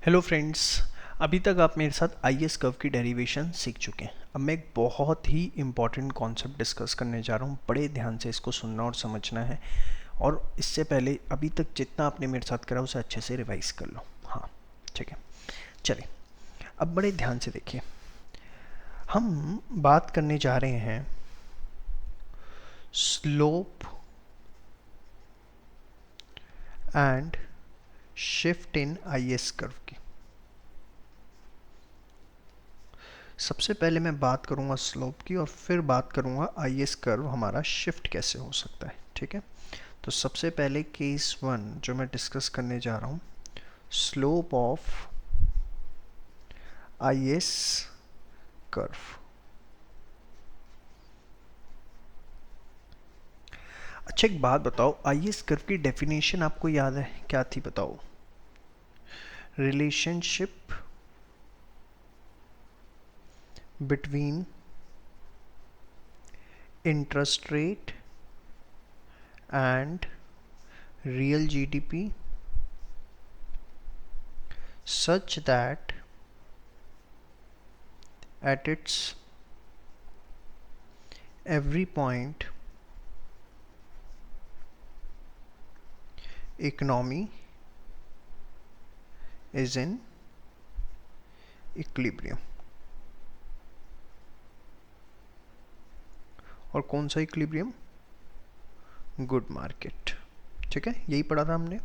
Hello friends. अभी तक आप मेरे साथ आई एस कर्व की डेरिवेशन सीख चुके हैं। अब मैं एक बहुत ही इम्पॉर्टेंट कॉन्सेप्ट डिस्कस करने जा रहा हूँ। बड़े ध्यान से इसको सुनना और समझना है, और इससे पहले अभी तक जितना आपने मेरे साथ करा उसे अच्छे से रिवाइज कर लो। हाँ, ठीक है। चलिए, अब बड़े ध्यान से देखिए। हम बात करने जा रहे हैं slope and shift in I S curve की। सबसे पहले मैं बात करूंगा स्लोप की, और फिर बात करूंगा आई एस कर्व हमारा शिफ्ट कैसे हो सकता है। ठीक है, तो सबसे पहले केस वन जो मैं डिस्कस करने जा रहा हूँ, slope of I S curve. अच्छा, एक बात बताओ, आई एस कर्व की डेफिनेशन आपको याद है क्या थी? बताओ। Relationship between interest rate and real GDP such that at its every point economy is in equilibrium। और कौन सा इक्विलिब्रियम? Good market. ठीक है, यही पढ़ा था हमने।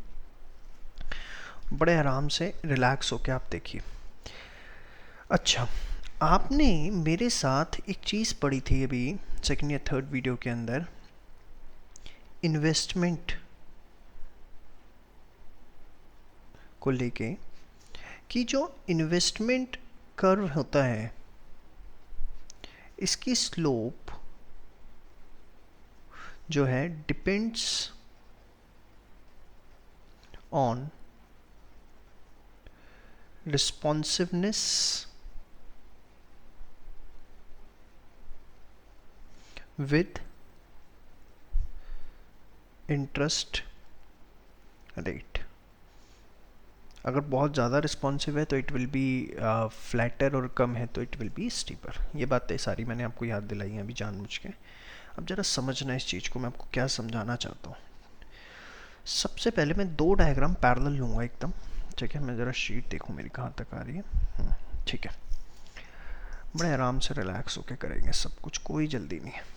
बड़े आराम से रिलैक्स होके आप देखिए। अच्छा, आपने मेरे साथ एक चीज़ पढ़ी थी अभी सेकंड या थर्ड वीडियो के अंदर, इन्वेस्टमेंट को लेके, कि जो इन्वेस्टमेंट कर्व होता है इसकी स्लोप जो है depends on responsiveness with interest rate. अगर बहुत ज़्यादा रिस्पॉन्सिव है तो इट विल बी फ्लैटर, और कम है तो इट विल बी स्टीपर। ये बातें सारी मैंने आपको याद दिलाई हैं अभी जानबूझ के। अब ज़रा समझना इस चीज़ को, मैं आपको क्या समझाना चाहता हूँ। सबसे पहले मैं दो डायग्राम पैरेलल लूँगा एकदम। ठीक है, मैं ज़रा शीट देखूँ मेरी कहाँ तक आ रही है। ठीक है, बड़े आराम से रिलैक्स होके करेंगे सब कुछ, कोई जल्दी नहीं है।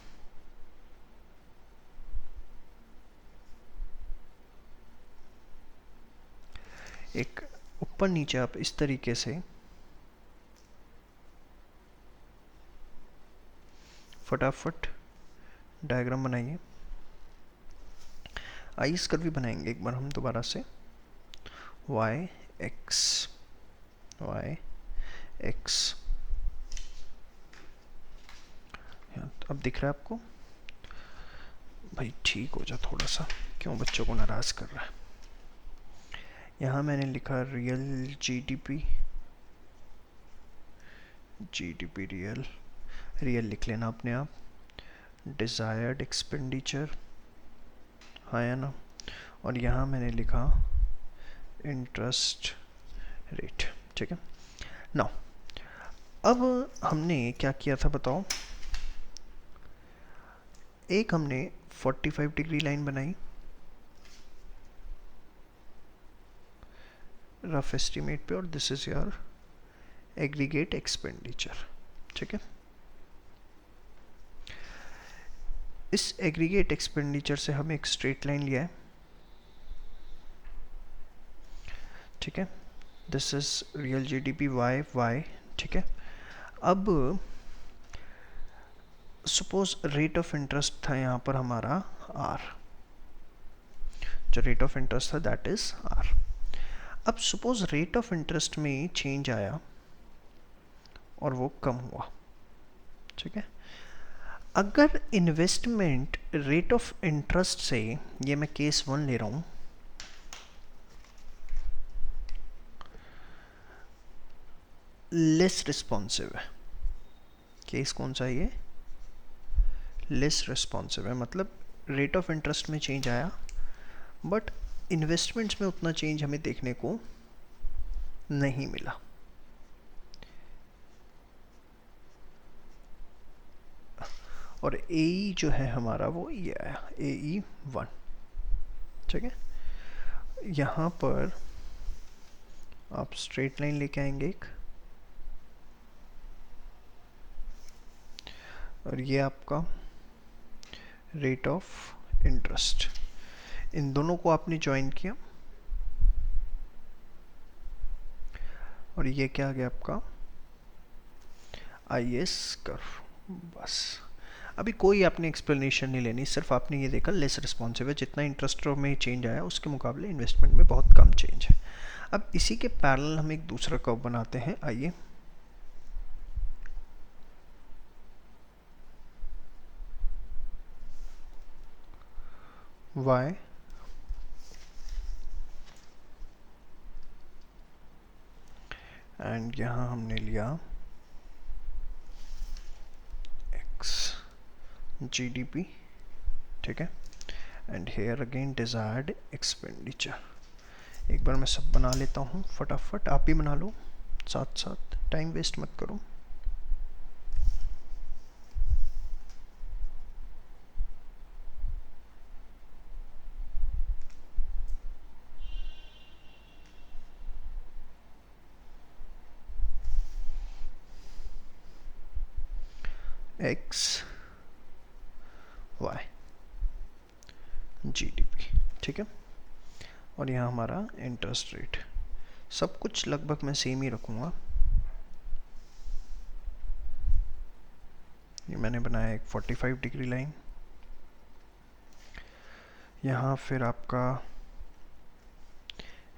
एक ऊपर नीचे आप इस तरीके से फटाफट डायग्राम बनाइए। आइस कर्व भी बनाएंगे एक बार हम दोबारा से। y x y x। अब दिख रहा है आपको? भाई ठीक हो जा थोड़ा सा, क्यों बच्चों को नाराज कर रहा है। यहाँ मैंने लिखा real GDP, GDP real, real लिख लेना अपने आप। डिज़ायर्ड एक्सपेंडिचर, हाँ या ना। और यहाँ मैंने लिखा इंटरेस्ट रेट। ठीक है, नाउ अब हमने क्या किया था बताओ। एक हमने 45 डिग्री लाइन बनाई, रफ एस्टिमेट पे, और this is your aggregate expenditure. ठीक है, इस एग्रीगेट एक्सपेंडिचर से हम एक स्ट्रेट लाइन लिया है। ठीक है, this is real GDP Y Y. ठीक है, अब सपोज रेट ऑफ इंटरेस्ट था यहाँ पर हमारा आर, जो रेट ऑफ इंटरेस्ट था दैट इज आर। अब सपोज रेट ऑफ इंटरेस्ट में चेंज आया और वो कम हुआ। ठीक है, अगर इन्वेस्टमेंट रेट ऑफ इंटरेस्ट से, ये मैं केस वन ले रहा हूँ, लेस रिस्पॉन्सिव है। केस कौन सा है ये? लेस रिस्पॉन्सिव है, मतलब रेट ऑफ इंटरेस्ट में चेंज आया बट इन्वेस्टमेंट्स में उतना चेंज हमें देखने को नहीं मिला। और ए जो है हमारा वो ये आया AE1। ठीक है, यहाँ पर आप स्ट्रेट लाइन लेके आएंगे एक, और ये आपका रेट ऑफ इंटरेस्ट, इन दोनों को आपने ज्वाइन किया, और ये क्या आ गया आपका IS कर्व। बस, अभी कोई आपने एक्सप्लेनेशन नहीं लेनी, सिर्फ आपने ये देखा लेस रिस्पॉन्सिव है, जितना इंटरेस्ट में चेंज आया उसके मुकाबले इन्वेस्टमेंट में बहुत कम चेंज है। अब इसी के पैरेलल हम एक दूसरा कर्व बनाते हैं, आइए। Y एंड यहाँ हमने लिया X GDP, ठीक है, and here again desired expenditure. एक बार मैं सब बना लेता हूँ फटाफट, आप भी बना लो साथ साथ, टाइम वेस्ट मत करो। X Y GDP, ठीक है, और यहाँ हमारा इंटरेस्ट रेट, सब कुछ लगभग मैं सेम ही रखूँगा। ये मैंने बनाया एक 45 डिग्री लाइन, यहाँ फिर आपका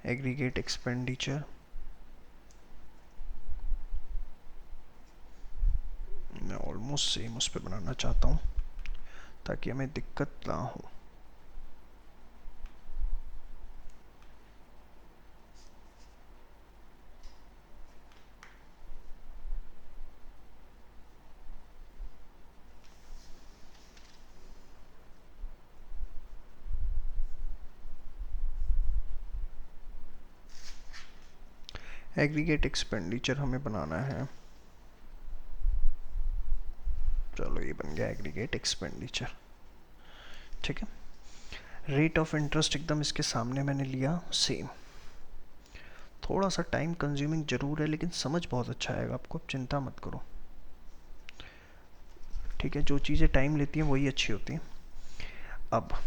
एग्रीगेट एक्सपेंडिचर, मैं ऑलमोस्ट सेम उस पर बनाना चाहता हूँ ताकि हमें दिक्कत ना हो। एग्रीगेट एक्सपेंडिचर हमें बनाना है, चलो ये बन गया एग्रीगेट एक्सपेंडिचर, ठीक है। रेट ऑफ इंटरेस्ट एकदम इसके सामने मैंने लिया सेम, थोड़ा सा टाइम कंज्यूमिंग जरूर है लेकिन समझ बहुत अच्छा आएगा आपको, आप चिंता मत करो, ठीक है। जो चीज़ें टाइम लेती हैं वही अच्छी होती हैं। अब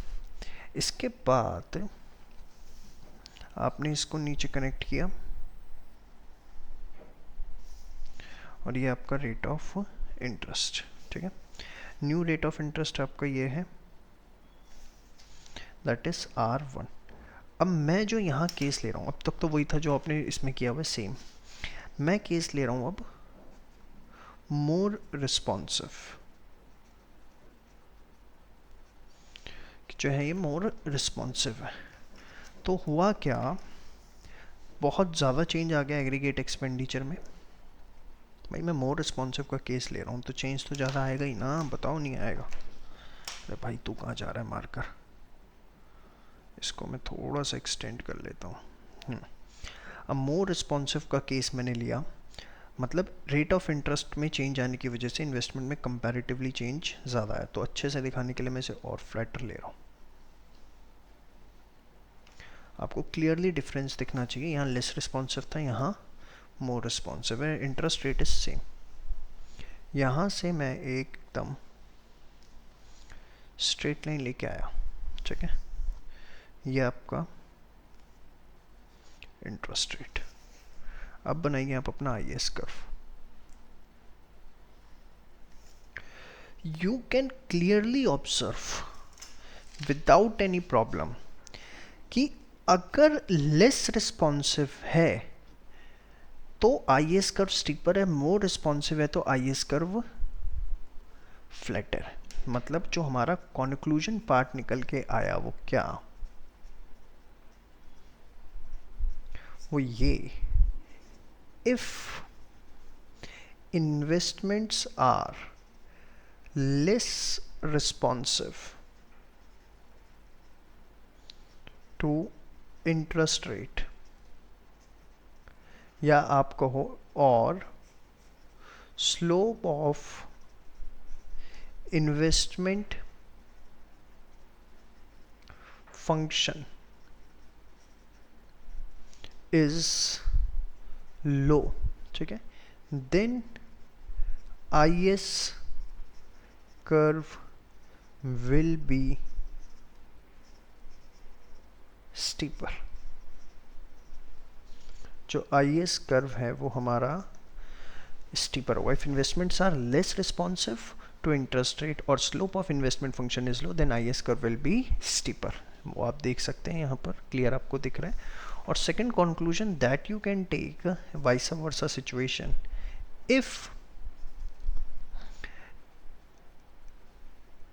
इसके बाद आपने इसको नीचे कनेक्ट किया, और ये आपका रेट ऑफ इंटरेस्ट, ठीक है। न्यू रेट ऑफ इंटरेस्ट आपका ये है, दैट इज R1। अब मैं जो यहाँ केस ले रहा हूँ, अब तक तो वही था जो आपने इसमें किया हुआ सेम, मैं केस ले रहा हूँ अब मोर रिस्पॉन्सिव, जो है ये मोर रिस्पॉन्सिव है। तो हुआ क्या, बहुत ज़्यादा चेंज आ गया एग्रीगेट एक्सपेंडिचर में। भाई मैं मोर रिस्पॉन्सिव का केस ले रहा हूँ तो चेंज तो ज़्यादा आएगा ही ना, बताओ नहीं आएगा। अरे भाई तू कहाँ जा रहा है मारकर, इसको मैं थोड़ा सा एक्सटेंड कर लेता हूँ। अब मोर रिस्पॉन्सिव का केस मैंने लिया, मतलब रेट ऑफ इंटरेस्ट में चेंज आने की वजह से इन्वेस्टमेंट में कंपैरेटिवली चेंज ज़्यादा है, तो अच्छे से दिखाने के लिए मैं इसे और फ्लैटर ले रहा हूँ। आपको क्लियरली डिफरेंस दिखना चाहिए, यहाँ लेस रिस्पॉन्सिव था, यहाँ मोर रिस्पॉन्सिव है, इंटरेस्ट रेट इज सेम। यहाँ से मैं एकदम स्ट्रेट लाइन लेके आया, ठीक है, ये आपका इंटरेस्ट रेट। अब बनाइए आप अपना IS curve. You can clearly observe without any problem कि अगर लेस रिस्पॉन्सिव है तो IS कर्व स्टीपर है, मोर रिस्पॉन्सिव है तो IS कर्व फ्लैटर है। मतलब जो हमारा कॉन्क्लूजन पार्ट निकल के आया वो क्या, वो ये, if investments are less responsive to interest rate, या आप कहो और slope of investment function is low, ठीक है, then IS curve will be steeper। जो IS कर्व है वो हमारा स्टीपर होगा। If investments are less responsive to interest rate और slope of investment function is low, then IS curve will be steeper. वो आप देख सकते हैं यहाँ पर, क्लियर आपको दिख रहा है। और second conclusion that you can take vice versa situation, if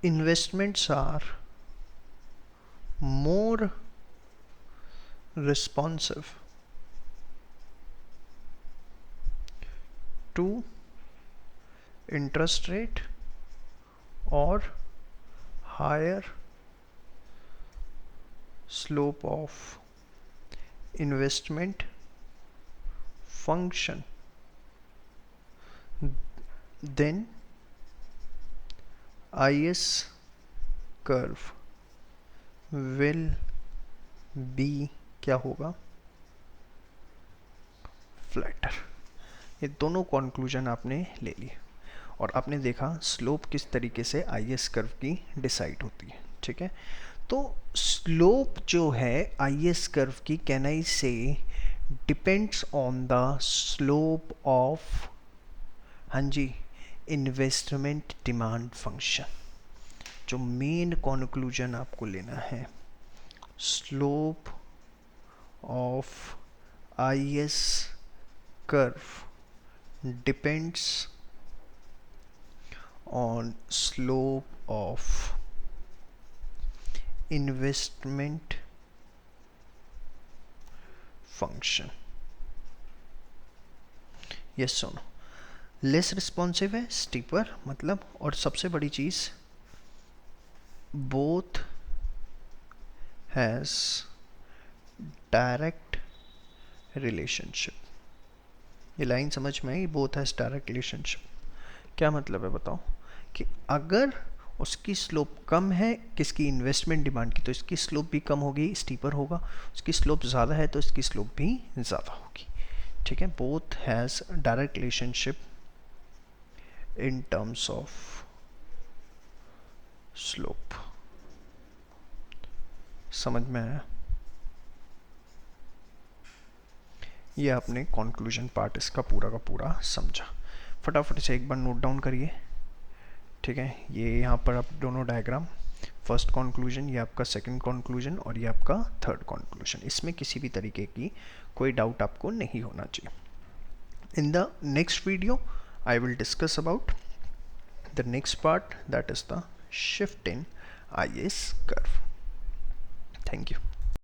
investments are more responsive to interest rate or higher slope of investment function, then IS curve will be क्या होगा, फ्लैटर। ये दोनों कंक्लूजन आपने ले लिए और आपने देखा स्लोप किस तरीके से IS कर्व की डिसाइड होती है, ठीक है। तो स्लोप जो है IS कर्व की, कैन आई से depends on the slope of, हाँ जी, इन्वेस्टमेंट डिमांड फंक्शन। जो मेन कंक्लूजन आपको लेना है, slope of IS curve depends on slope of investment function. Yes सुनो, लेस रिस्पॉन्सिव है, स्टीपर मतलब, और सबसे बड़ी चीज बोथ हैज डायरेक्ट रिलेशनशिप। ये लाइन समझ में आई, बोथ हैज डायरेक्ट रिलेशनशिप। क्या मतलब है बताओ, कि अगर उसकी स्लोप कम है किसकी, इन्वेस्टमेंट डिमांड की, तो इसकी स्लोप भी कम होगी, स्टीपर होगा। उसकी स्लोप ज़्यादा है तो इसकी स्लोप भी ज़्यादा होगी, ठीक है। Both has direct relationship in terms of slope. समझ में आया? ये आपने कंक्लूजन पार्ट इसका पूरा का पूरा समझा। फटाफट से एक बार नोट डाउन करिए, ठीक है। ये यहाँ पर आप दोनों डायग्राम, फर्स्ट कंक्लूजन, ये आपका सेकंड कंक्लूजन और ये आपका थर्ड कंक्लूजन। इसमें किसी भी तरीके की कोई डाउट आपको नहीं होना चाहिए। In the next video I will discuss about the next part, that is the shift in IS curve. Thank you.